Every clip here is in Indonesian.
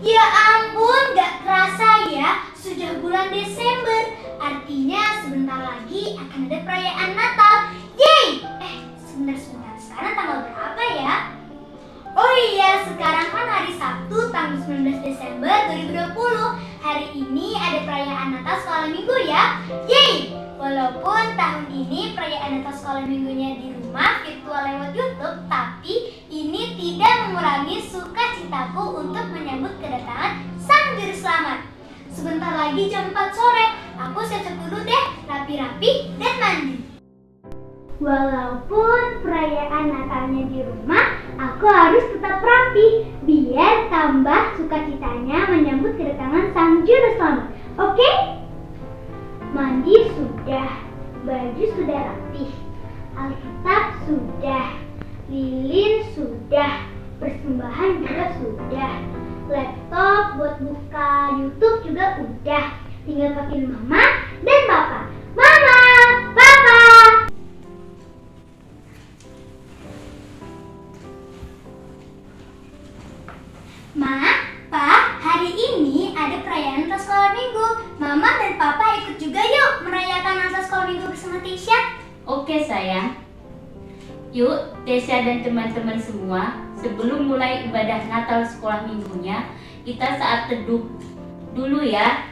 Ya ampun, gak kerasa ya, sudah bulan Desember. Artinya sebentar lagi akan ada perayaan Natal. Yeay! Sebentar, sekarang tanggal berapa ya? Oh iya, sekarang kan hari Sabtu tanggal 19 Desember 2020. Hari ini ada perayaan Natal sekolah minggu ya. Yeay! Walaupun tahun ini perayaan Natal sekolah minggunya di rumah virtual lewat YouTube, tapi ini tidak mengurangi sukacitaku untuk menyambut kedatangan Sang Juru Selamat. Sebentar lagi jam 4 sore, aku siap-siap dulu deh, rapi-rapi dan mandi. Walaupun perayaan Natalnya di rumah, aku harus tetap rapi biar tambah sukacitanya menyambut kedatangan Sang Juru Selamat. Oke? Mandi sudah, baju sudah rapih, Alkitab sudah, lilin sudah, persembahan juga sudah, laptop buat buka YouTube juga udah. Tinggal panggil Mama dan Papa. Mama, Papa. Ma, Pa, hari ini ada perayaan Natal sekolah minggu. Mama dan Papa ikut juga yuk merayakan Natal sekolah minggu bersama Tisha. Oke sayang. Yuk, Tisha dan teman-teman semua, sebelum mulai ibadah Natal sekolah minggunya, kita saat teduh dulu ya.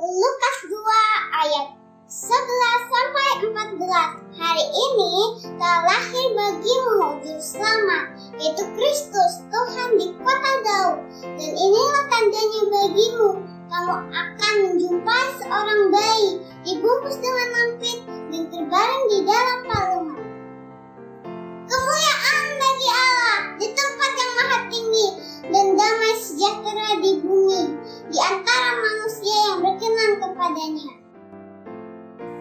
Lukas 2 ayat 11-14. Hari ini telah lahir bagimu Juru Selamat, yaitu Kristus Tuhan di kota Daud. Dan inilah tandanya bagimu, kamu akan menjumpai seorang bayi dibungkus dengan lampit dan terbaring di dalam palungan. Kemuliaan bagi Allah di tempat yang maha tinggi, dan damai sejahtera di bumi di antara manusia yang berkenan kepadanya.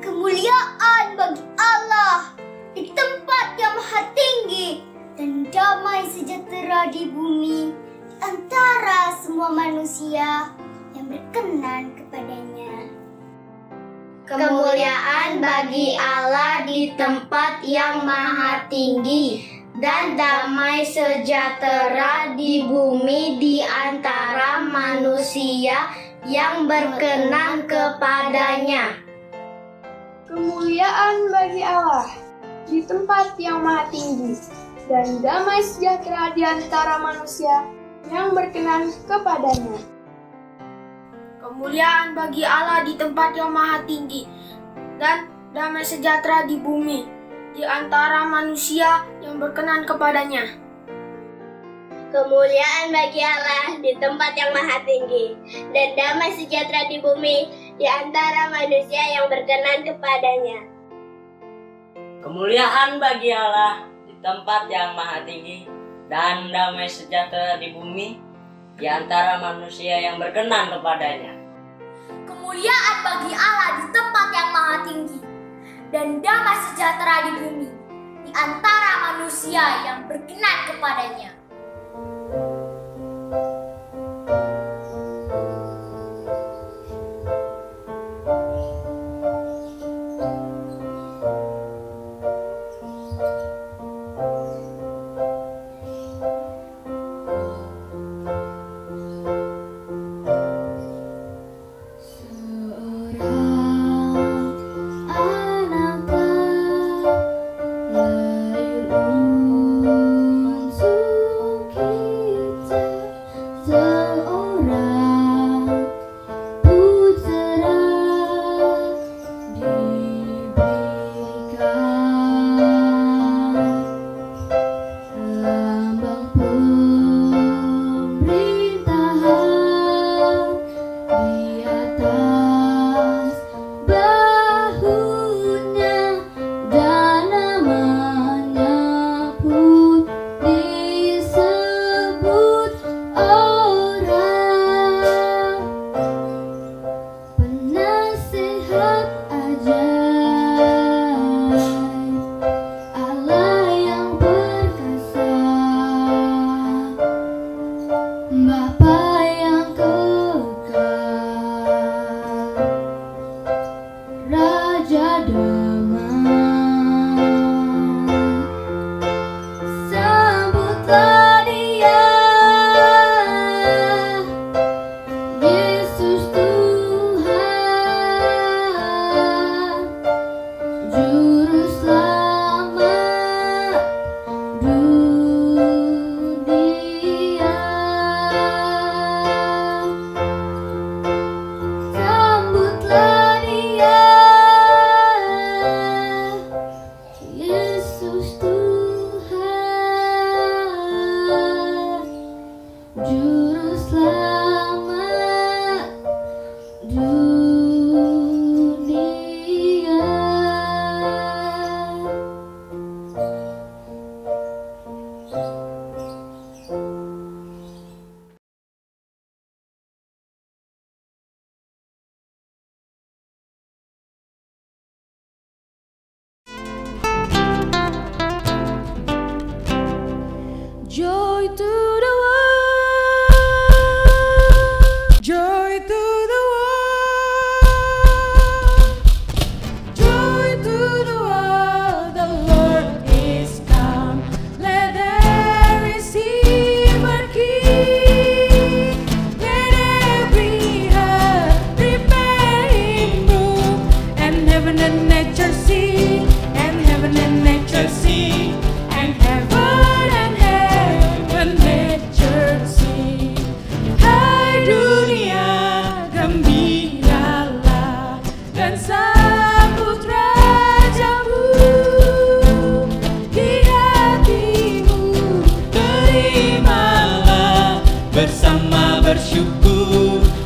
Kemuliaan bagi Allah di tempat yang maha tinggi, dan damai sejahtera di bumi di antara semua manusia yang berkenan kepadanya. Kemuliaan bagi Allah di tempat yang maha tinggi, dan damai sejahtera di bumi di antara manusia yang berkenan kepadanya. Kemuliaan bagi Allah di tempat yang maha tinggi, dan damai sejahtera di antara manusia yang berkenan kepadanya. Kemuliaan bagi Allah di tempat yang maha tinggi, dan damai sejahtera di bumi di antara manusia yang berkenan kepadanya. Kemuliaan bagi Allah di tempat yang maha tinggi, dan damai sejahtera di bumi di antara manusia yang berkenan kepadanya. Kemuliaan bagi Allah di tempat yang maha tinggi, dan damai sejahtera di bumi di antara manusia yang berkenan kepadanya. Kemuliaan bagi Allah di tempat yang maha tinggi, dan damai sejahtera di bumi di antara manusia yang berkenan kepadanya. Seorang anak lahir untuk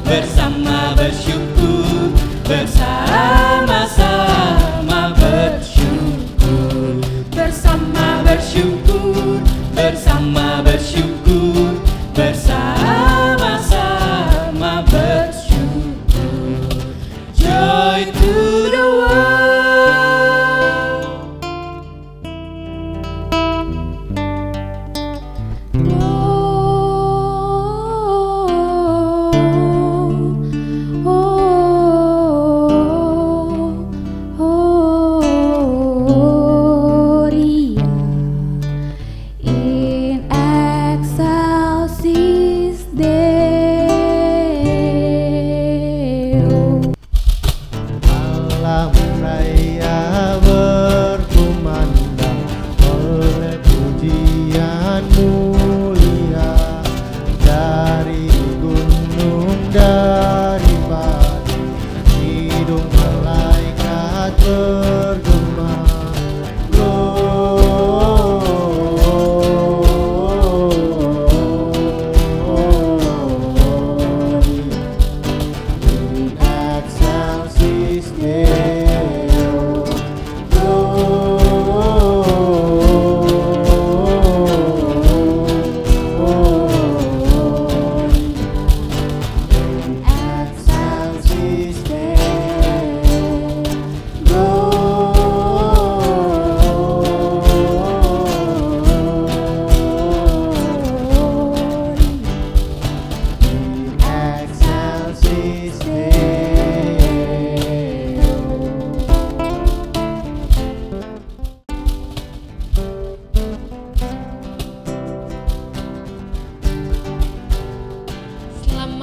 bersama bersyukur, bersama-sama bersyukur, bersama bersyukur, bersama bersyukur, bersama-sama bersyukur. Joy to the world.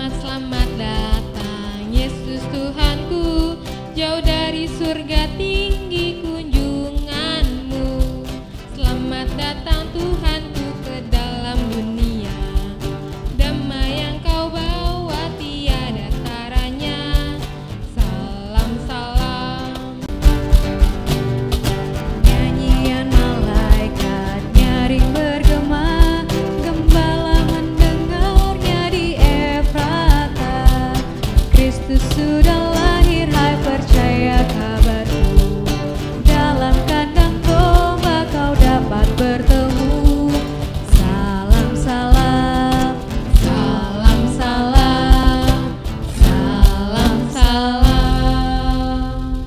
Selamat datang Yesus Tuhanku, jauh dari surga tinggi kunjunganmu. Selamat datang Tuhanku ke dalam dunia, damai yang kau bawa tiada taranya. Salam salam. Nyanyian malaikat nyaring bergema, gembala mendengarnya di Efrata. Kristus sudah lahir, hai percaya kabarku. Dalam kandang domba kau dapat bertemu. Salam salam, salam salam, salam salam.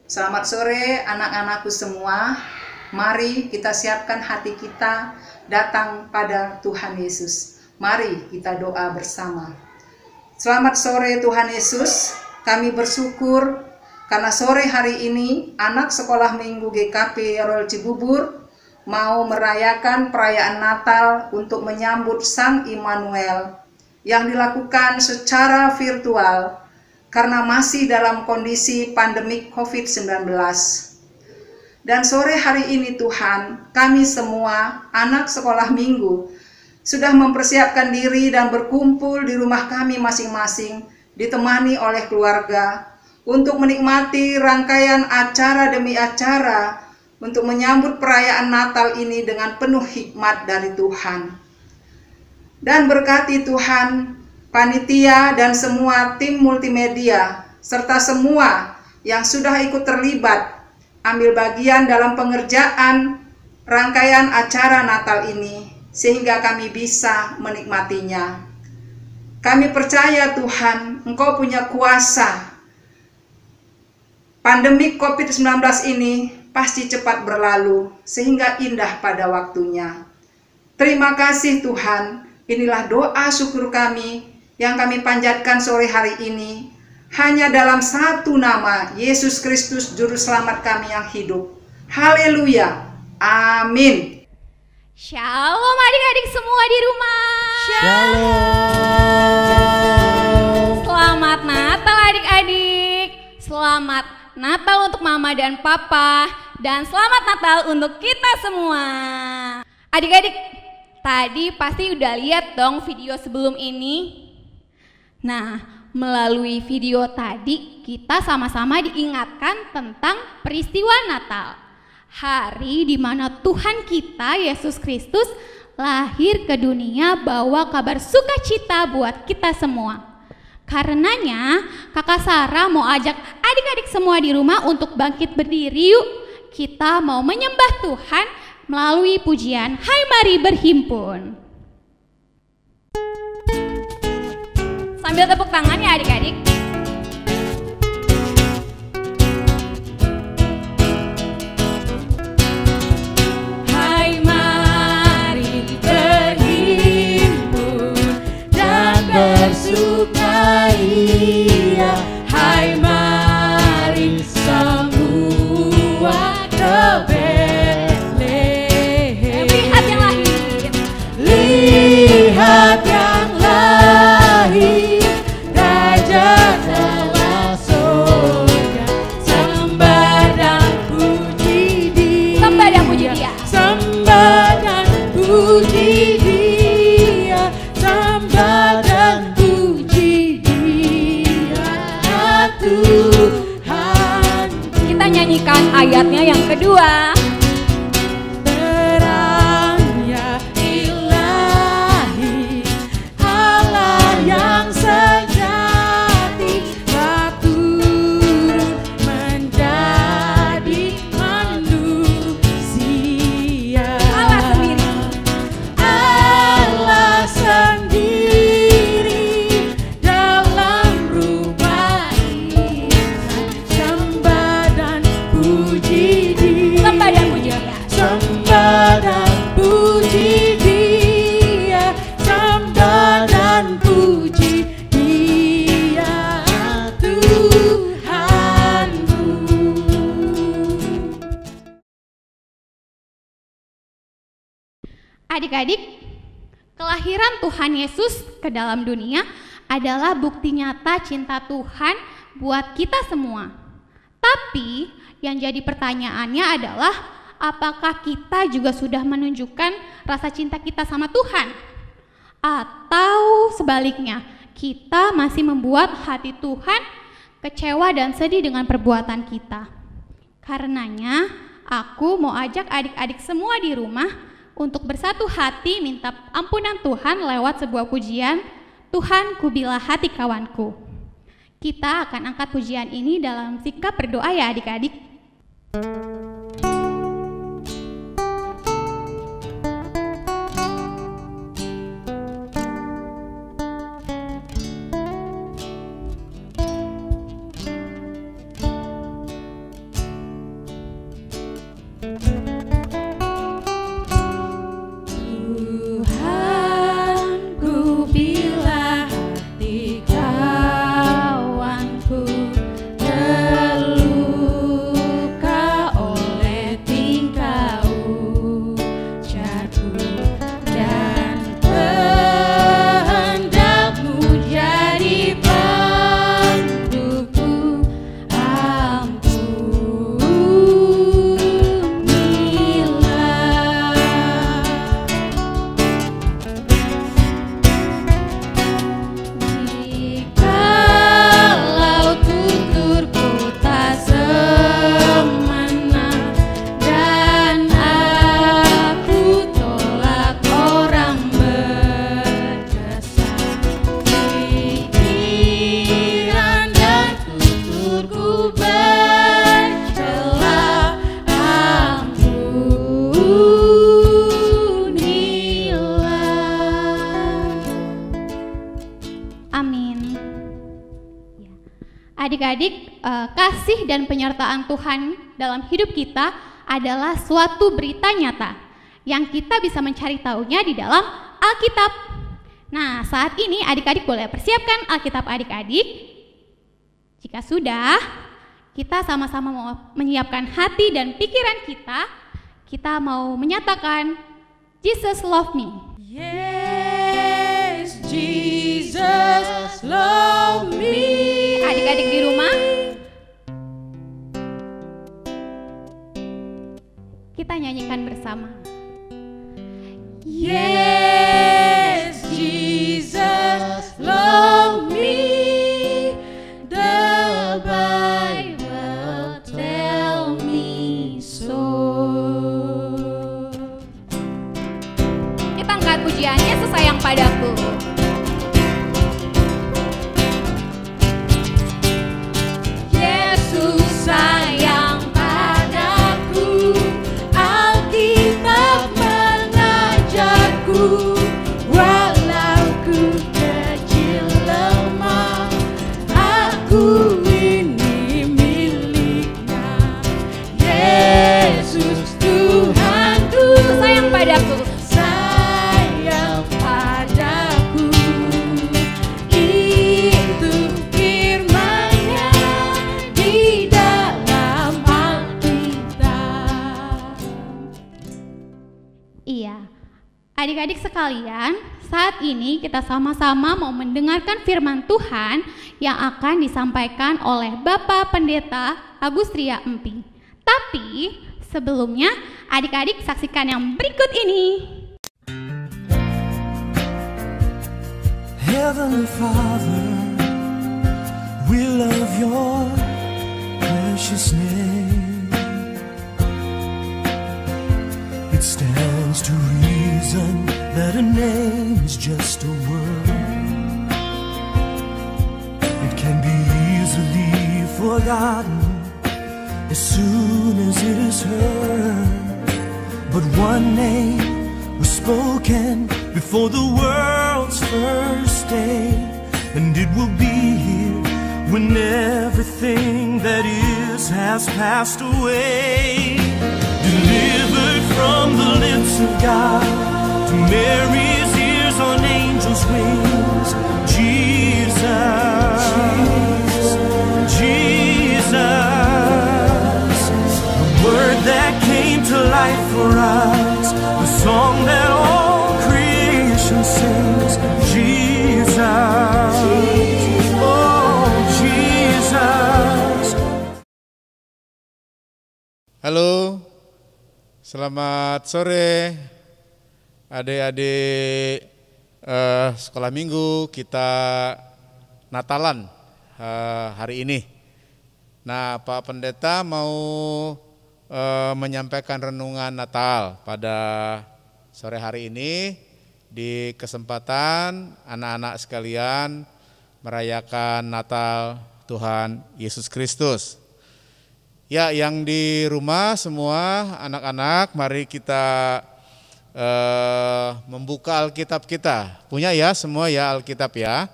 Selamat sore anak-anakku semua. Mari kita siapkan hati kita datang pada Tuhan Yesus. Mari kita doa bersama. Selamat sore Tuhan Yesus. Kami bersyukur karena sore hari ini anak sekolah minggu GKP Royal Cibubur mau merayakan perayaan Natal untuk menyambut Sang Immanuel yang dilakukan secara virtual karena masih dalam kondisi pandemik COVID-19. Dan sore hari ini Tuhan, kami semua anak sekolah minggu sudah mempersiapkan diri dan berkumpul di rumah kami masing-masing, ditemani oleh keluarga, untuk menikmati rangkaian acara demi acara, untuk menyambut perayaan Natal ini dengan penuh hikmat dari Tuhan. Dan berkati Tuhan, panitia dan semua tim multimedia, serta semua yang sudah ikut terlibat ambil bagian dalam pengerjaan rangkaian acara Natal ini, sehingga kami bisa menikmatinya. Kami percaya Tuhan, Engkau punya kuasa. Pandemi COVID-19 ini pasti cepat berlalu, sehingga indah pada waktunya. Terima kasih Tuhan, inilah doa syukur kami yang kami panjatkan sore hari ini, hanya dalam satu nama, Yesus Kristus Juru Selamat kami yang hidup. Haleluya. Amin. Shalom adik-adik semua di rumah. Shalom. Selamat Natal adik-adik. Selamat Natal untuk Mama dan Papa. Dan selamat Natal untuk kita semua. Adik-adik, tadi pasti udah lihat dong video sebelum ini. Nah, melalui video tadi kita sama-sama diingatkan tentang peristiwa Natal. Hari di mana Tuhan kita Yesus Kristus lahir ke dunia bawa kabar sukacita buat kita semua. Karenanya Kakak Sarah mau ajak adik-adik semua di rumah untuk bangkit berdiri yuk. Kita mau menyembah Tuhan melalui pujian Hai Mari Berhimpun. Sambil tepuk tangan ya adik-adik. Hai mari berhimpun dan bersukaria. Hai mari semua ke Betlehem. Lihat yang lahir. Lihat yang lahir, Raja telah surga. Sembah dan puji Dia. Sembah dan puji Dia. Sembah dan puji Dia. Sembah dan puji Dia. Tuhan. Kita nyanyikan ayatnya yang kedua. Terang ya ilahi, Allah yang sejati, telah turun menjadi manusia. Allah sendiri dalam rumah insan. Sembah dan puji Dia. Sembah dan puji Dia. Sembah dan puji Dia. Sembah dan puji Dia, Tuhanku. Adik-adik, kelahiran Tuhan Yesus ke dalam dunia adalah bukti nyata cinta Tuhan buat kita semua. Tapi yang jadi pertanyaannya adalah apakah kita juga sudah menunjukkan rasa cinta kita sama Tuhan? Atau sebaliknya, kita masih membuat hati Tuhan kecewa dan sedih dengan perbuatan kita. Karenanya, aku mau ajak adik-adik semua di rumah untuk bersatu hati minta ampunan Tuhan lewat sebuah pujian, Tuhan ku bila hati kawanku. Kita akan angkat pujian ini dalam sikap berdoa ya adik-adik. Tuhan ku bila hati kawanku terluka oleh tingkah ujarku, dan kehendak-Mu jadi panduku. Jikalau tuturku tak semena dan aku tolak orang berdosa, pikiran dan tuturku bercela, ampunilah. Amin. Ya. Adik-adik, kasih dan penyertaan Tuhan dalam hidup kita adalah suatu berita nyata yang kita bisa mencari tahunya di dalam Alkitab. Nah, saat ini adik-adik boleh persiapkan Alkitab adik-adik. Jika sudah, kita sama-sama mau menyiapkan hati dan pikiran kita. Kita mau menyatakan Jesus love me. Yes, Jesus love me. Adik-adik di rumah, kita nyanyikan bersama. Yes, Jesus love me. The Bible tell me so. Kita Yesus sayang padaku. Yesus sayang padaku, Alkitab mengajarku, walau ku kecil lemah, aku ini miliknya. Yesus Tuhanku Sayang padaku. sayang padaku, itu firman-Nya di dalam Alkitab. Iya, adik-adik sekalian, saat ini kita sama-sama mau mendengarkan firman Tuhan yang akan disampaikan oleh Bapak Pendeta Agustria Emping. Tapi sebelumnya, adik-adik saksikan yang berikut ini. Heavenly Father, we love your precious name. It stands to reason that a name is just a word. It can be easily forgotten as soon as it is heard. But one name was spoken before the world's first day, and it will be here when everything that is has passed away. Delivered from the lips of God to Mary's ears on angels' wings, Jesus, Jesus, the word that came to life for us, the song that all creation sings, Jesus, oh Jesus. Halo, selamat sore adik-adik sekolah minggu kita Natalan hari ini. Nah, Pak Pendeta mau menyampaikan renungan Natal pada sore hari ini di kesempatan anak-anak sekalian merayakan Natal Tuhan Yesus Kristus. Ya, yang di rumah semua anak-anak, mari kita membuka Alkitab kita. Punya ya semua ya Alkitab ya.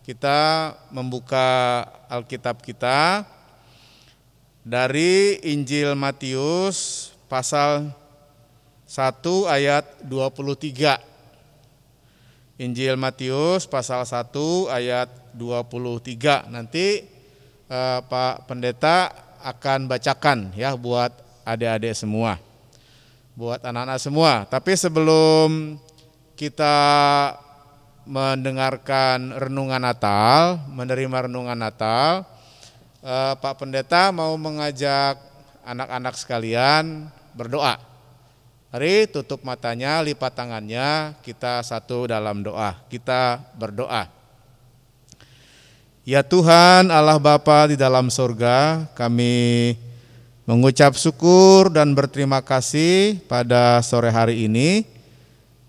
Kita membuka Alkitab kita dari Injil Matius pasal 1 ayat 23. Injil Matius pasal 1 ayat 23. Nanti Pak Pendeta akan bacakan ya buat adik-adik semua, buat anak-anak semua. Tapi sebelum kita mendengarkan renungan Natal, menerima renungan Natal, Pak Pendeta mau mengajak anak-anak sekalian berdoa. Mari tutup matanya, lipat tangannya, kita satu dalam doa. Kita berdoa. Ya Tuhan Allah Bapa di dalam surga, kami mengucap syukur dan berterima kasih pada sore hari ini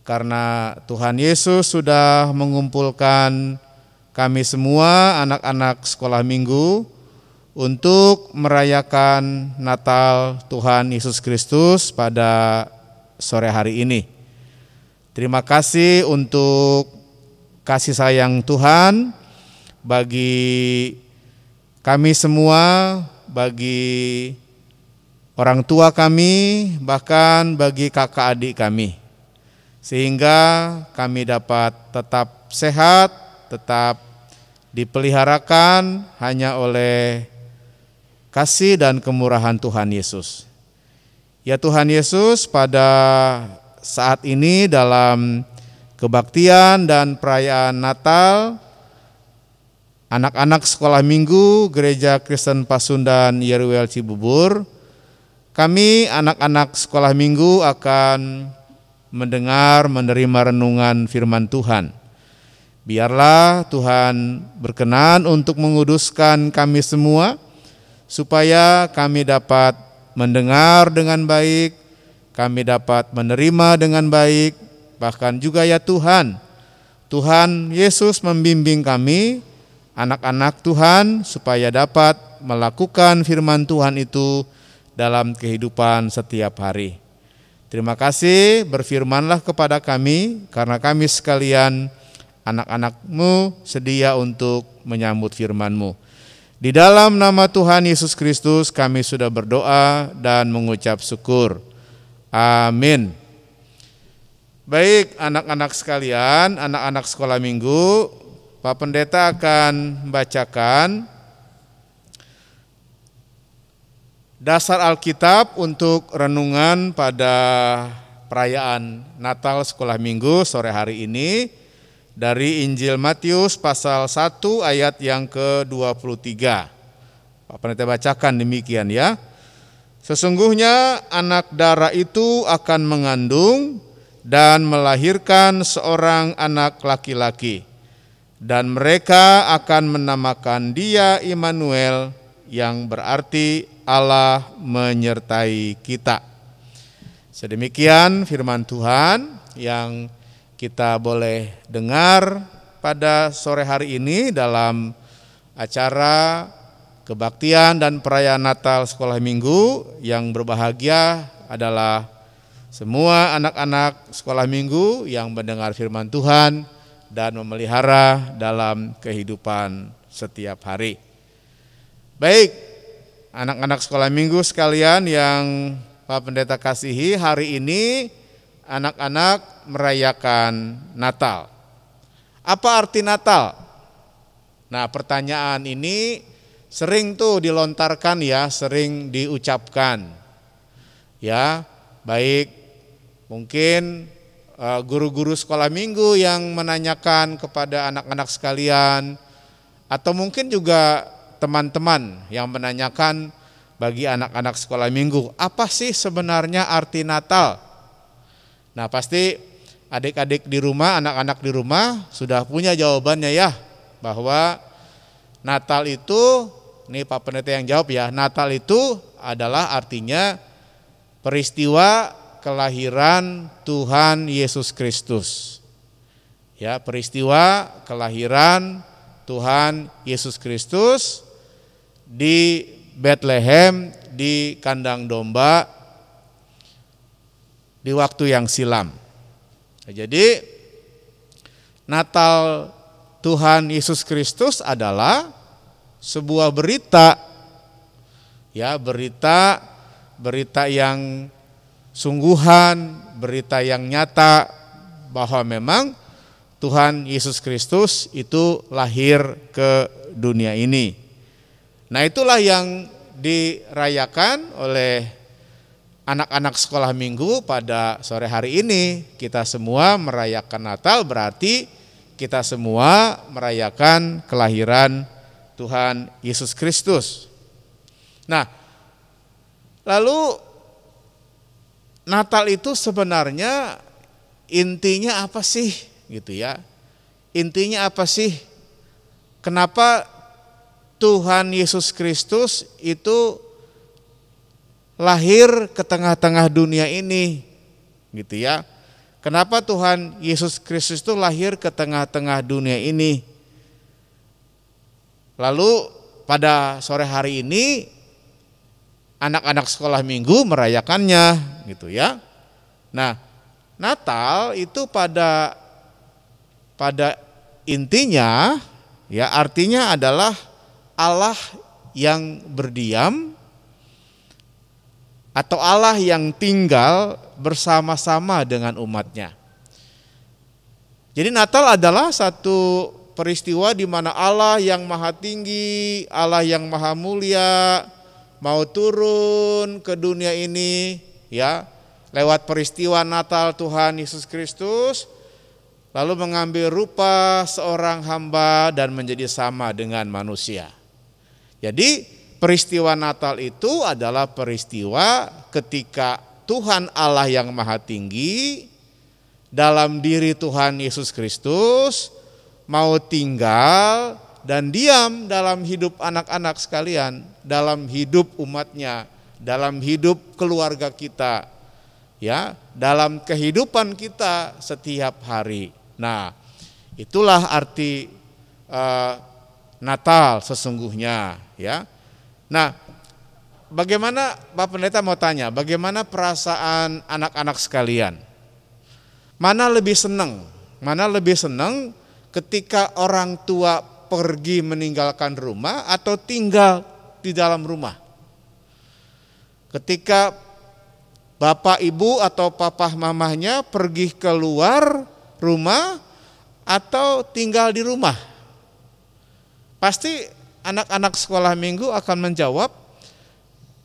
karena Tuhan Yesus sudah mengumpulkan kami semua anak-anak sekolah minggu untuk merayakan Natal Tuhan Yesus Kristus pada sore hari ini. Terima kasih untuk kasih sayang Tuhan bagi kami semua, bagi orang tua kami, bahkan bagi kakak adik kami. Sehingga kami dapat tetap sehat, tetap dipeliharakan hanya oleh kasih dan kemurahan Tuhan Yesus. Ya Tuhan Yesus, pada saat ini dalam kebaktian dan perayaan Natal, anak-anak sekolah minggu Gereja Kristen Pasundan Yeruel Cibubur, kami anak-anak sekolah minggu akan mendengar, menerima renungan firman Tuhan. Biarlah Tuhan berkenan untuk menguduskan kami semua, supaya kami dapat mendengar dengan baik, kami dapat menerima dengan baik, bahkan juga ya Tuhan, Tuhan Yesus membimbing kami, anak-anak Tuhan, supaya dapat melakukan firman Tuhan itu dalam kehidupan setiap hari. Terima kasih, berfirmanlah kepada kami, karena kami sekalian anak-anak-Mu sedia untuk menyambut firman-Mu. Di dalam nama Tuhan Yesus Kristus kami sudah berdoa dan mengucap syukur. Amin. Baik anak-anak sekalian, anak-anak sekolah minggu, Pak Pendeta akan membacakan dasar Alkitab untuk renungan pada perayaan Natal sekolah minggu sore hari ini dari Injil Matius pasal 1 ayat yang ke-23. Pak Pendeta bacakan demikian ya. Sesungguhnya anak darah itu akan mengandung dan melahirkan seorang anak laki-laki, dan mereka akan menamakan dia Immanuel, yang berarti Allah menyertai kita. Sedemikian firman Tuhan yang kita boleh dengar pada sore hari ini dalam acara kebaktian dan perayaan Natal sekolah minggu. Yang berbahagia adalah semua anak-anak sekolah minggu yang mendengar firman Tuhan dan memelihara dalam kehidupan setiap hari. Baik, anak-anak sekolah minggu sekalian yang Pak Pendeta kasihi, hari ini anak-anak merayakan Natal. Apa arti Natal? Nah, pertanyaan ini sering tuh dilontarkan ya, sering diucapkan. Ya, baik mungkin guru-guru sekolah minggu yang menanyakan kepada anak-anak sekalian, atau mungkin juga teman-teman yang menanyakan bagi anak-anak sekolah minggu, apa sih sebenarnya arti Natal? Nah, pasti adik-adik di rumah, anak-anak di rumah sudah punya jawabannya ya, bahwa Natal itu, nih Pak Pendeta yang jawab ya, Natal itu adalah artinya peristiwa kelahiran Tuhan Yesus Kristus. Ya, peristiwa kelahiran Tuhan Yesus Kristus di Bethlehem, di kandang domba di waktu yang silam. Jadi Natal Tuhan Yesus Kristus adalah sebuah berita, ya, berita yang sungguhan, berita yang nyata bahwa memang Tuhan Yesus Kristus itu lahir ke dunia ini. Nah, itulah yang dirayakan oleh anak-anak sekolah minggu pada sore hari ini. Kita semua merayakan Natal, berarti kita semua merayakan kelahiran Tuhan Yesus Kristus. Nah, lalu Natal itu sebenarnya intinya apa sih, gitu ya? Intinya apa sih? Kenapa Tuhan Yesus Kristus itu lahir ke tengah-tengah dunia ini, gitu ya? Kenapa Tuhan Yesus Kristus itu lahir ke tengah-tengah dunia ini? Lalu pada sore hari ini anak-anak sekolah minggu merayakannya, gitu ya. Nah, Natal itu pada intinya ya artinya adalah Allah yang berdiam atau Allah yang tinggal bersama-sama dengan umatnya. Jadi Natal adalah satu peristiwa di mana Allah yang maha tinggi, Allah yang maha mulia mau turun ke dunia ini ya, lewat peristiwa Natal Tuhan Yesus Kristus, lalu mengambil rupa seorang hamba dan menjadi sama dengan manusia. Jadi peristiwa Natal itu adalah peristiwa ketika Tuhan Allah yang maha tinggi dalam diri Tuhan Yesus Kristus mau tinggal dan diam dalam hidup anak-anak sekalian, dalam hidup umatnya, dalam hidup keluarga kita. Ya, dalam kehidupan kita setiap hari. Nah, itulah arti Natal sesungguhnya, ya. Nah, bagaimana Pak Pendeta mau tanya, bagaimana perasaan anak-anak sekalian? Mana lebih senang ketika orang tua pergi meninggalkan rumah atau tinggal di dalam rumah? Ketika bapak ibu atau papa mamahnya pergi keluar rumah atau tinggal di rumah? Pasti anak-anak sekolah minggu akan menjawab,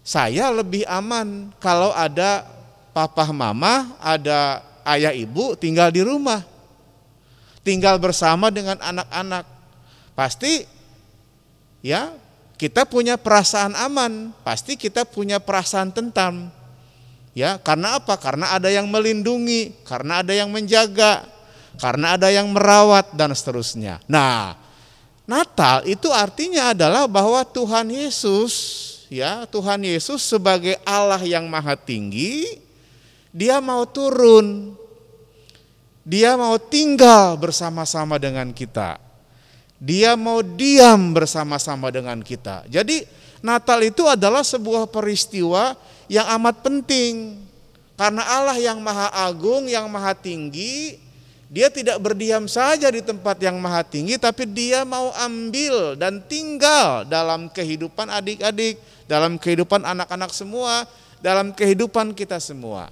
saya lebih aman kalau ada papa mama, ada ayah ibu tinggal di rumah, tinggal bersama dengan anak-anak. Pasti ya kita punya perasaan aman, pasti kita punya perasaan tentram. Ya, karena apa? Karena ada yang melindungi, karena ada yang menjaga, karena ada yang merawat dan seterusnya. Nah, Natal itu artinya adalah bahwa Tuhan Yesus, ya, Tuhan Yesus sebagai Allah yang Maha Tinggi, Dia mau turun. Dia mau tinggal bersama-sama dengan kita. Dia mau diam bersama-sama dengan kita. Jadi Natal itu adalah sebuah peristiwa yang amat penting. Karena Allah yang Maha Agung, yang Maha Tinggi, Dia tidak berdiam saja di tempat yang Maha Tinggi, tapi Dia mau ambil dan tinggal dalam kehidupan adik-adik, dalam kehidupan anak-anak semua, dalam kehidupan kita semua.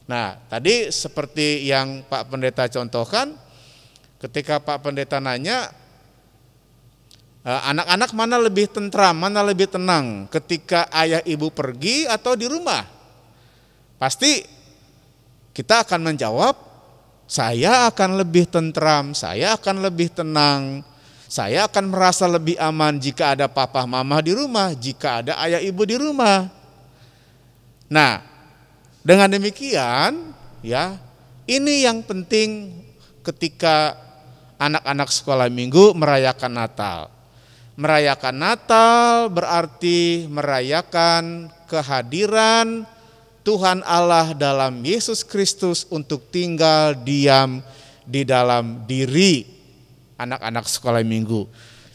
Nah, tadi seperti yang Pak Pendeta contohkan, ketika Pak Pendeta nanya, anak-anak mana lebih tentram, mana lebih tenang ketika ayah ibu pergi atau di rumah? Pasti kita akan menjawab, saya akan lebih tentram, saya akan lebih tenang, saya akan merasa lebih aman jika ada papa mama di rumah, jika ada ayah ibu di rumah. Nah, dengan demikian, ya, ini yang penting ketika anak-anak sekolah minggu merayakan Natal. Merayakan Natal berarti merayakan kehadiran Tuhan Allah dalam Yesus Kristus untuk tinggal diam di dalam diri anak-anak sekolah minggu.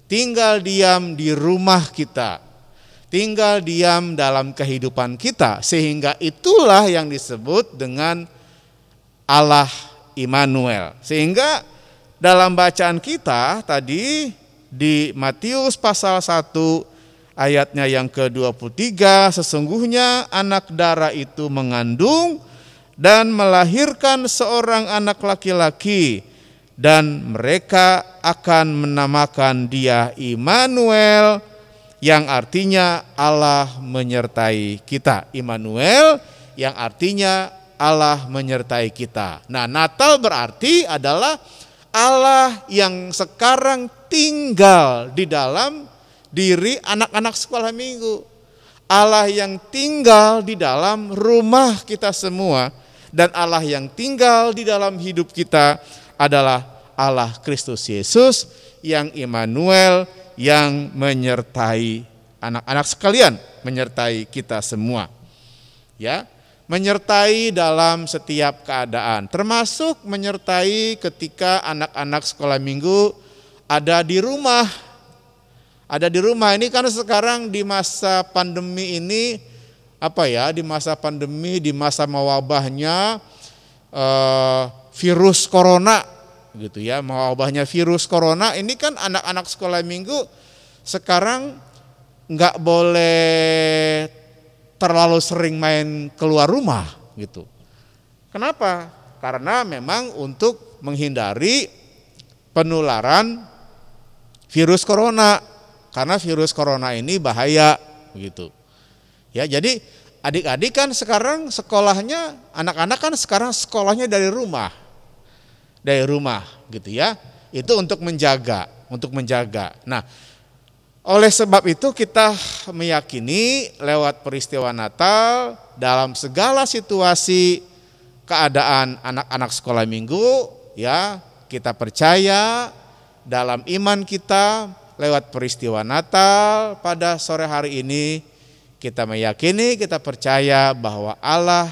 Tinggal diam di rumah kita. Tinggal diam dalam kehidupan kita, sehingga itulah yang disebut dengan Allah Immanuel. Sehingga dalam bacaan kita tadi di Matius pasal 1 ayatnya yang ke-23, sesungguhnya anak darah itu mengandung dan melahirkan seorang anak laki-laki, dan mereka akan menamakan dia Immanuel, yang artinya Allah menyertai kita. Immanuel yang artinya Allah menyertai kita. Nah, Natal berarti adalah Allah yang sekarang tinggal di dalam diri anak-anak sekolah minggu. Allah yang tinggal di dalam rumah kita semua. Dan Allah yang tinggal di dalam hidup kita adalah Allah Kristus Yesus yang Immanuel, yang menyertai anak-anak sekalian, menyertai kita semua. Ya, menyertai dalam setiap keadaan, termasuk menyertai ketika anak-anak sekolah minggu ada di rumah. Ada di rumah ini kan sekarang di masa pandemi ini, di masa pandemi, di masa mewabahnya virus corona gitu ya, mewabahnya virus corona ini kan anak-anak sekolah minggu sekarang nggak boleh terlalu sering main keluar rumah gitu. Kenapa? Karena memang untuk menghindari penularan virus corona, karena virus corona ini bahaya gitu. Ya, jadi adik-adik kan sekarang sekolahnya, anak-anak kan sekarang sekolahnya dari rumah gitu ya. Itu untuk menjaga. Nah, oleh sebab itu kita meyakini lewat peristiwa Natal dalam segala situasi keadaan anak-anak sekolah minggu, ya, kita percaya dalam iman kita lewat peristiwa Natal pada sore hari ini, kita meyakini, kita percaya bahwa Allah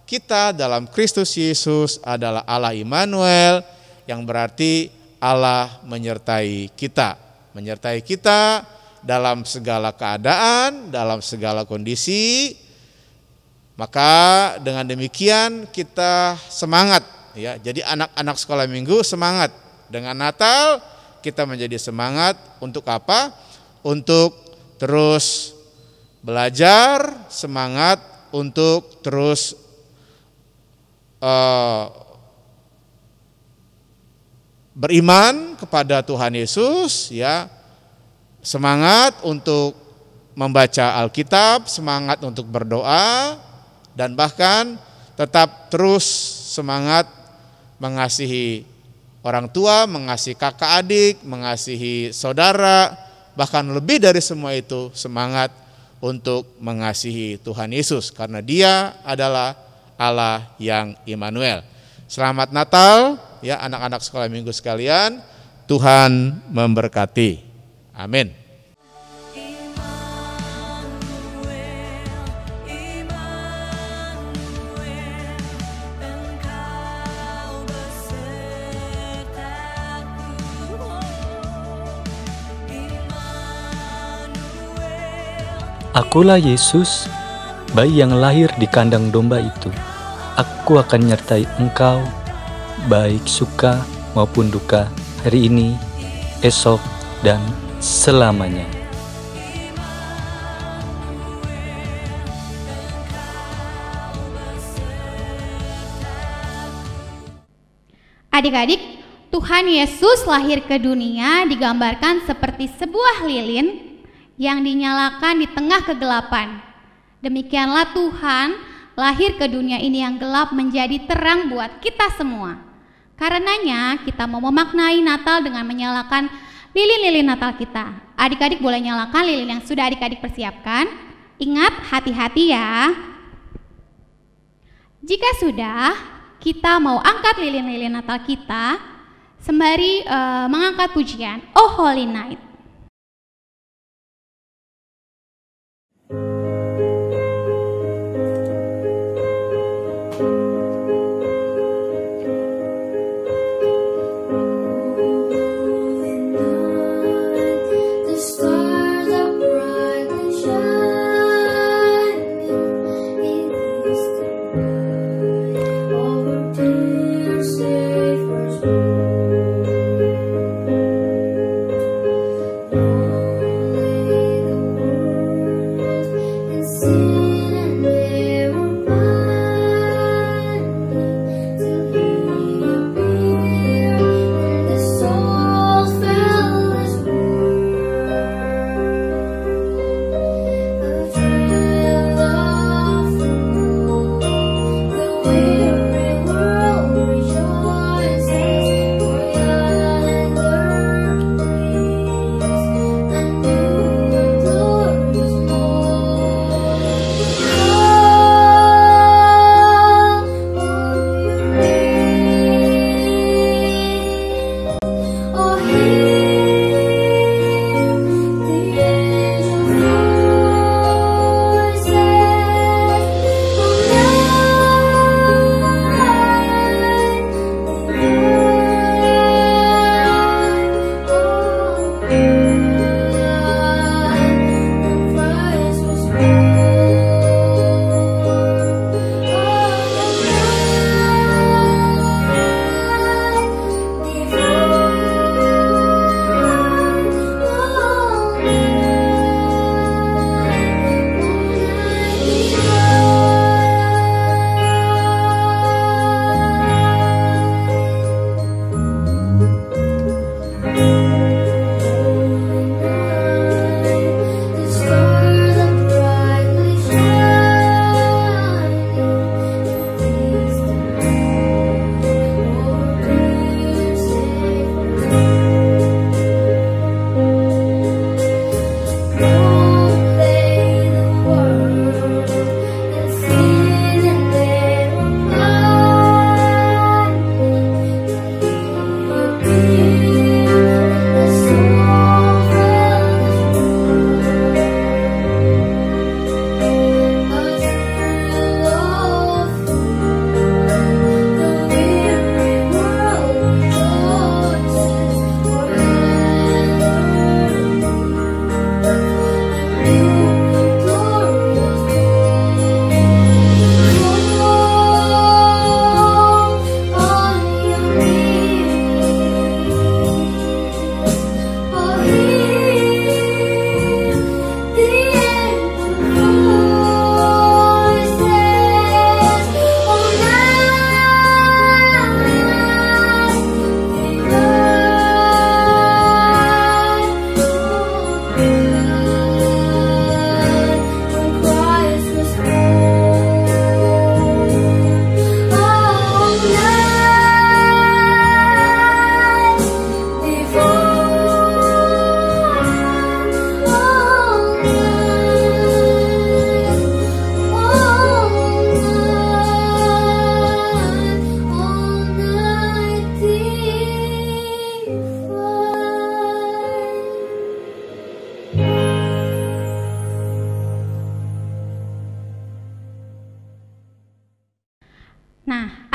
kita dalam Kristus Yesus adalah Allah Immanuel, yang berarti Allah menyertai kita. Menyertai kita dalam segala keadaan, dalam segala kondisi. Maka dengan demikian kita semangat ya. Jadi anak-anak sekolah minggu semangat. Dengan Natal kita menjadi semangat untuk apa? Untuk terus belajar, semangat untuk terus beriman kepada Tuhan Yesus ya. Semangat untuk membaca Alkitab, semangat untuk berdoa, dan bahkan tetap terus semangat mengasihi orang tua, mengasihi kakak adik, mengasihi saudara, bahkan lebih dari semua itu semangat untuk mengasihi Tuhan Yesus karena Dia adalah Allah yang Immanuel. Selamat Natal ya anak-anak sekolah minggu sekalian. Tuhan memberkati. Amin. Akulah Yesus, bayi yang lahir di kandang domba itu. Aku akan menyertai engkau, baik suka maupun duka, hari ini, esok, dan selamanya. Adik-adik, Tuhan Yesus lahir ke dunia digambarkan seperti sebuah lilin yang dinyalakan di tengah kegelapan. Demikianlah Tuhan lahir ke dunia ini yang gelap menjadi terang buat kita semua. Karenanya kita mau memaknai Natal dengan menyalakan lilin-lilin Natal kita. Adik-adik boleh nyalakan lilin yang sudah adik-adik persiapkan. Ingat, hati-hati ya. Jika sudah, kita mau angkat lilin-lilin Natal kita sembari mengangkat pujian Oh Holy Night.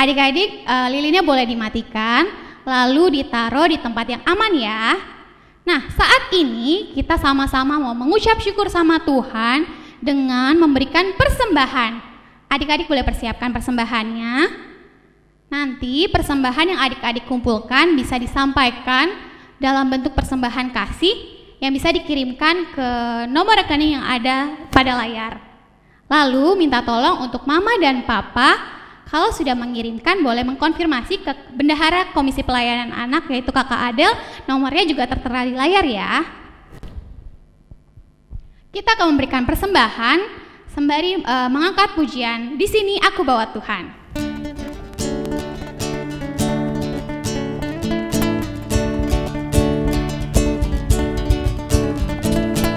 Adik-adik, lilinnya boleh dimatikan, lalu ditaruh di tempat yang aman ya. Nah, saat ini kita sama-sama mau mengucap syukur sama Tuhan dengan memberikan persembahan. Adik-adik boleh persiapkan persembahannya. Nanti persembahan yang adik-adik kumpulkan bisa disampaikan dalam bentuk persembahan kasih yang bisa dikirimkan ke nomor rekening yang ada pada layar. Lalu minta tolong untuk Mama dan Papa, kalau sudah mengirimkan boleh mengkonfirmasi ke Bendahara Komisi Pelayanan Anak yaitu Kakak Adel, nomornya juga tertera di layar ya. Kita akan memberikan persembahan sembari mengangkat pujian Di Sini Aku Bawa Tuhan.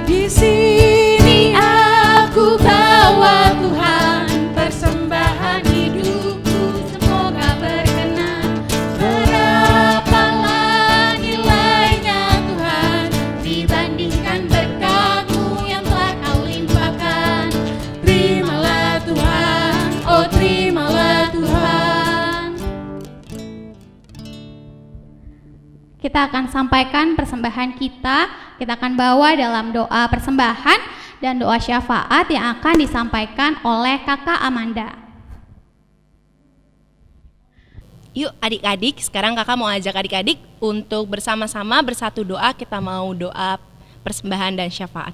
Di sini aku bawa Tuhan, persembahan hidupku semoga berkenan. Berapalah nilainya Tuhan dibandingkan berkat-Mu yang telah Kau limpahkan. Terimalah Tuhan, oh terimalah Tuhan. Kita akan sampaikan persembahan kita akan bawa dalam doa persembahan dan doa syafaat yang akan disampaikan oleh Kakak Amanda. Yuk adik-adik, sekarang kakak mau ajak adik-adik untuk bersama-sama bersatu doa. Kita mau doa persembahan dan syafaat.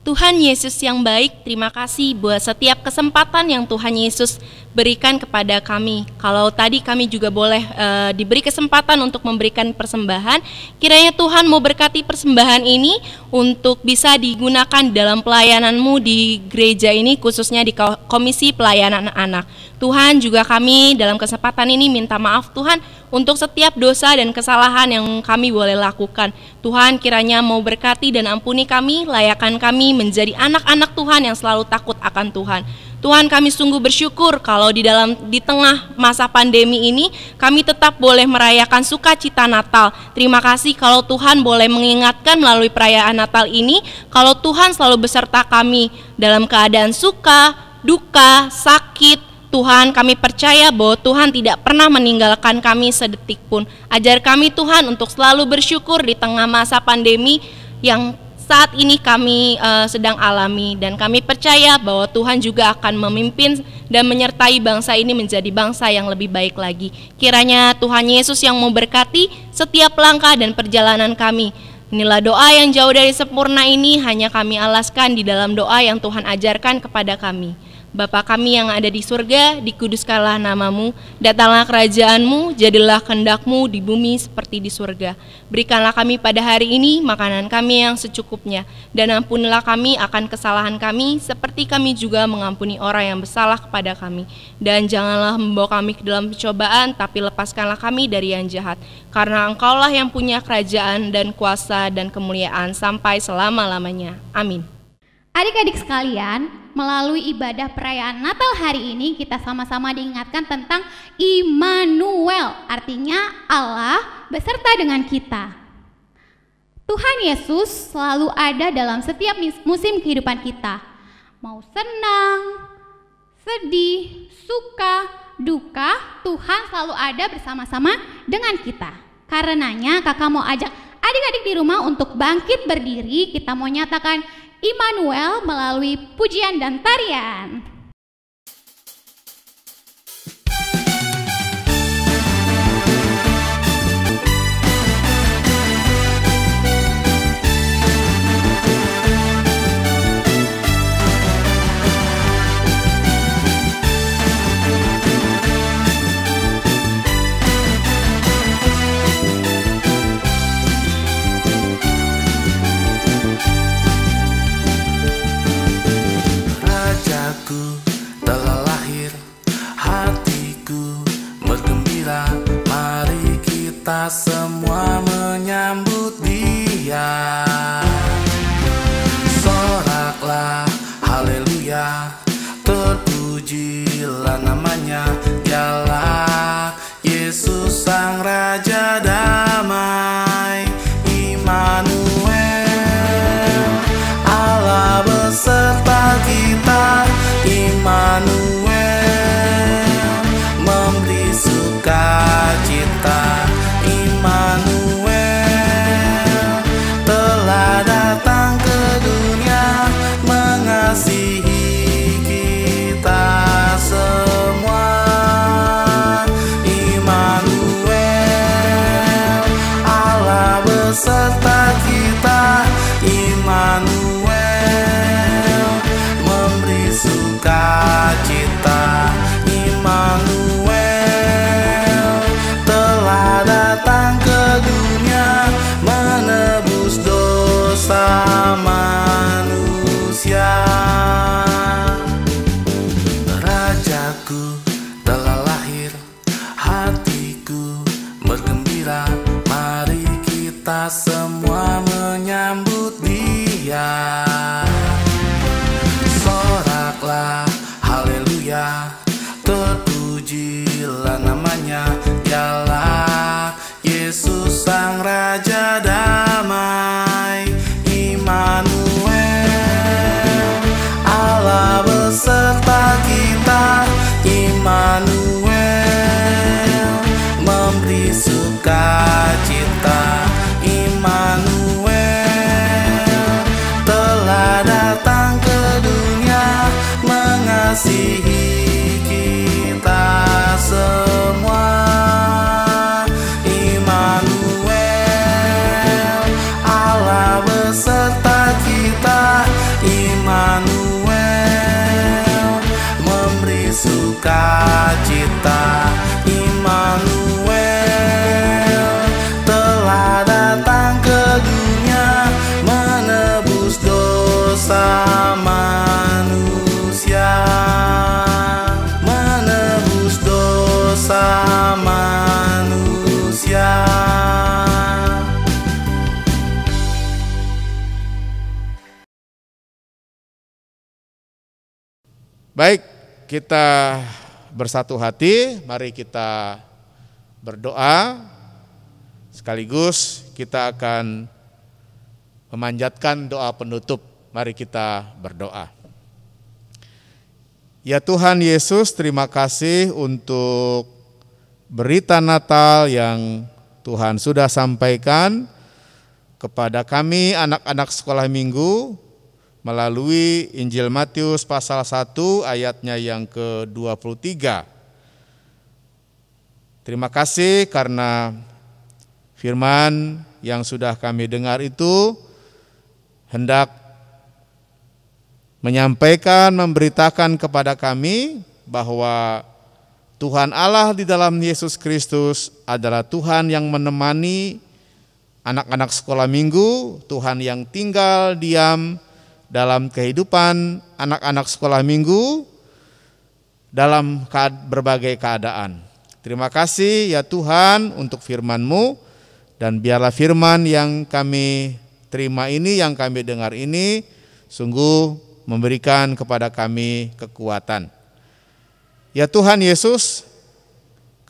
Tuhan Yesus yang baik, terima kasih buat setiap kesempatan yang Tuhan Yesus berikan kepada kami. Kalau tadi kami juga boleh diberi kesempatan untuk memberikan persembahan, kiranya Tuhan mau berkati persembahan ini untuk bisa digunakan dalam pelayanan-Mu di gereja ini, khususnya di Komisi Pelayanan Anak. Tuhan, juga kami dalam kesempatan ini minta maaf Tuhan untuk setiap dosa dan kesalahan yang kami boleh lakukan. Tuhan, kiranya mau berkati dan ampuni kami, layakkan kami menjadi anak-anak Tuhan yang selalu takut akan Tuhan. Tuhan, kami sungguh bersyukur kalau di tengah masa pandemi ini kami tetap boleh merayakan sukacita Natal. Terima kasih kalau Tuhan boleh mengingatkan melalui perayaan Natal ini kalau Tuhan selalu beserta kami dalam keadaan suka, duka, sakit. Tuhan, kami percaya bahwa Tuhan tidak pernah meninggalkan kami sedetik pun. Ajar kami Tuhan untuk selalu bersyukur di tengah masa pandemi yang saat ini kami sedang alami. Dan kami percaya bahwa Tuhan juga akan memimpin dan menyertai bangsa ini menjadi bangsa yang lebih baik lagi. Kiranya Tuhan Yesus yang memberkati setiap langkah dan perjalanan kami. Inilah doa yang jauh dari sempurna ini hanya kami alaskan di dalam doa yang Tuhan ajarkan kepada kami. Bapa kami yang ada di surga, dikuduskanlah nama-Mu, datanglah kerajaan-Mu, jadilah kehendak-Mu di bumi seperti di surga. Berikanlah kami pada hari ini makanan kami yang secukupnya, dan ampunilah kami akan kesalahan kami, seperti kami juga mengampuni orang yang bersalah kepada kami. Dan janganlah membawa kami ke dalam pencobaan, tapi lepaskanlah kami dari yang jahat. Karena Engkaulah yang punya kerajaan dan kuasa dan kemuliaan sampai selama-lamanya. Amin. Adik-adik sekalian, melalui ibadah perayaan Natal hari ini kita sama-sama diingatkan tentang Immanuel, artinya Allah beserta dengan kita. Tuhan Yesus selalu ada dalam setiap musim kehidupan kita. Mau senang, sedih, suka, duka, Tuhan selalu ada bersama-sama dengan kita. Karenanya kakak mau ajak adik-adik di rumah untuk bangkit berdiri, kita mau nyatakan Immanuel melalui pujian dan tarian. Telah lahir, hatiku bergembira. Mari kita semua menyambut Dia. Soraklah haleluya, terpujilah namanya. Dialah Yesus Sang Raja Damai. Immanuel, Allah beserta kita. Immanuel, memberi suka kita semua menyambut Dia. Soraklah haleluya, terpujilah namanya, dialah Yesus Sang Raja Damai. Immanuel, Allah beserta kita. Immanuel, memberi sukacita. Immanuel, telah datang ke dunia, mengasihi kita semua. Immanuel, Allah beserta kita. Immanuel, memberi sukacita. Immanuel, telah datang ke dunia, menebus dosa manusia, menebus dosa manusia. Baik, kita bersatu hati, mari kita berdoa. Sekaligus kita akan memanjatkan doa penutup. Mari kita berdoa. Ya Tuhan Yesus, terima kasih untuk berita Natal yang Tuhan sudah sampaikan kepada kami anak-anak sekolah minggu melalui Injil Matius pasal 1 ayatnya yang ke-23. Terima kasih karena firman yang sudah kami dengar itu hendak menyampaikan, memberitakan kepada kami bahwa Tuhan Allah di dalam Yesus Kristus adalah Tuhan yang menemani anak-anak sekolah minggu, Tuhan yang tinggal diam dalam kehidupan anak-anak sekolah minggu dalam berbagai keadaan. Terima kasih ya Tuhan untuk firman-Mu, dan biarlah firman yang kami terima ini, yang kami dengar ini sungguh memberikan kepada kami kekuatan. Ya Tuhan Yesus,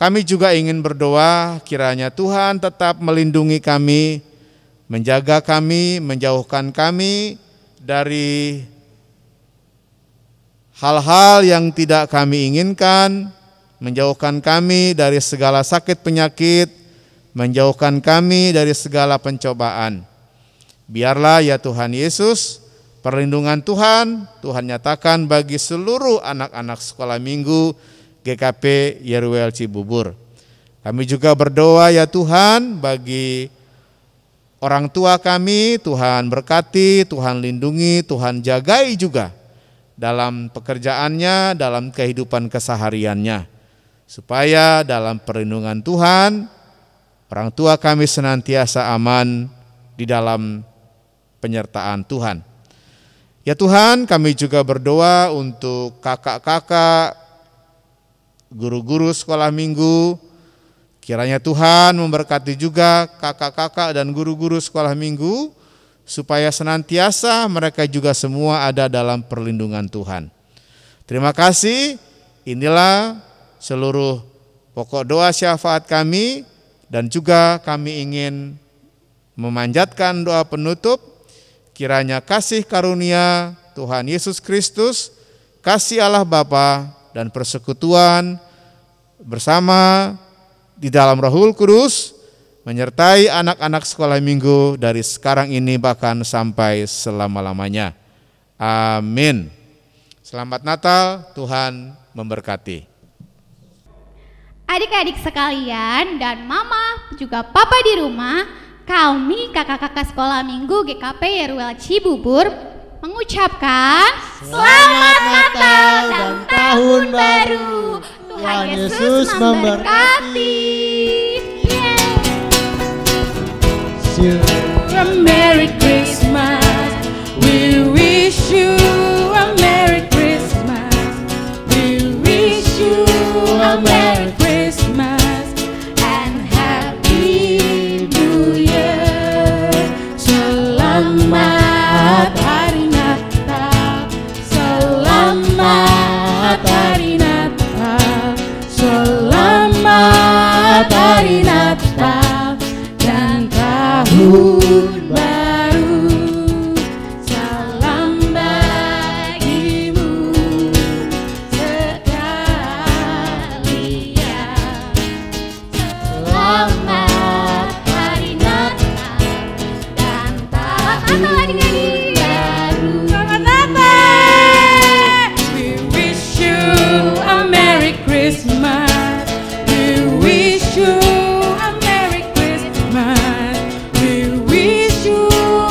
kami juga ingin berdoa kiranya Tuhan tetap melindungi kami, menjaga kami, menjauhkan kami dari hal-hal yang tidak kami inginkan, menjauhkan kami dari segala sakit penyakit, menjauhkan kami dari segala pencobaan. Biarlah ya Tuhan Yesus, perlindungan Tuhan nyatakan bagi seluruh anak-anak sekolah minggu GKP Yeruel Cibubur. Kami juga berdoa ya Tuhan bagi orang tua kami, Tuhan berkati, Tuhan lindungi, Tuhan jagai juga dalam pekerjaannya, dalam kehidupan kesehariannya. Supaya dalam perlindungan Tuhan, orang tua kami senantiasa aman di dalam penyertaan Tuhan. Ya Tuhan, kami juga berdoa untuk kakak-kakak, guru-guru sekolah minggu. Kiranya Tuhan memberkati juga kakak-kakak dan guru-guru sekolah minggu, supaya senantiasa mereka juga semua ada dalam perlindungan Tuhan. Terima kasih, inilah seluruh pokok doa syafaat kami, dan juga kami ingin memanjatkan doa penutup. Kiranya kasih karunia Tuhan Yesus Kristus, kasih Allah Bapa, dan persekutuan bersama di dalam Rohul Kudus menyertai anak-anak sekolah minggu dari sekarang ini bahkan sampai selama-lamanya. Amin. Selamat Natal, Tuhan memberkati. Adik-adik sekalian dan mama juga papa di rumah, kami kakak-kakak sekolah minggu GKP Yeruel Cibubur mengucapkan Selamat Natal dan Tahun Baru. Tuhan Yesus memberkati. A Merry Christmas, we wish you a Merry Christmas, we wish you a Merry Christmas and Happy New Year. tahun baru, salam bagimu sekalian. Selamat hari Natal dan tahun baru. Selamat Natal. We wish you a Merry Christmas. We wish you a Merry Christmas. We wish you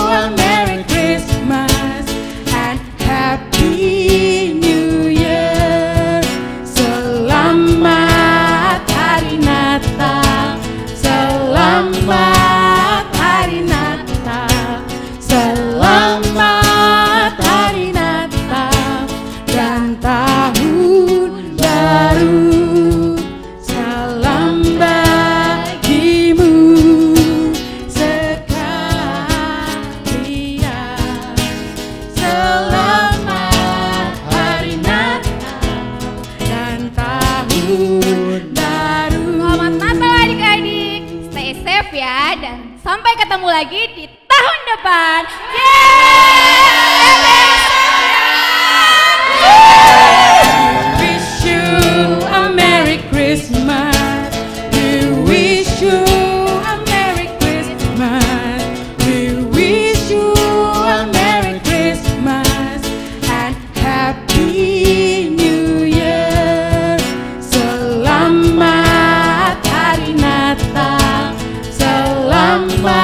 a Merry Christmas and Happy New Year. Selamat hari Natal. Selamat hari Natal. Selamat hari Natal dan tahun baru. Salam bagimu sekalian. Selamat hari Natal dan tahun baru. Selamat Natal adik-adik. Stay safe ya dan sampai ketemu lagi di tahun depan. Wish you a Merry Christmas. We wish you a Merry Christmas. We wish you a Merry Christmas and Happy New Year. Selamat hari Natal. Selamat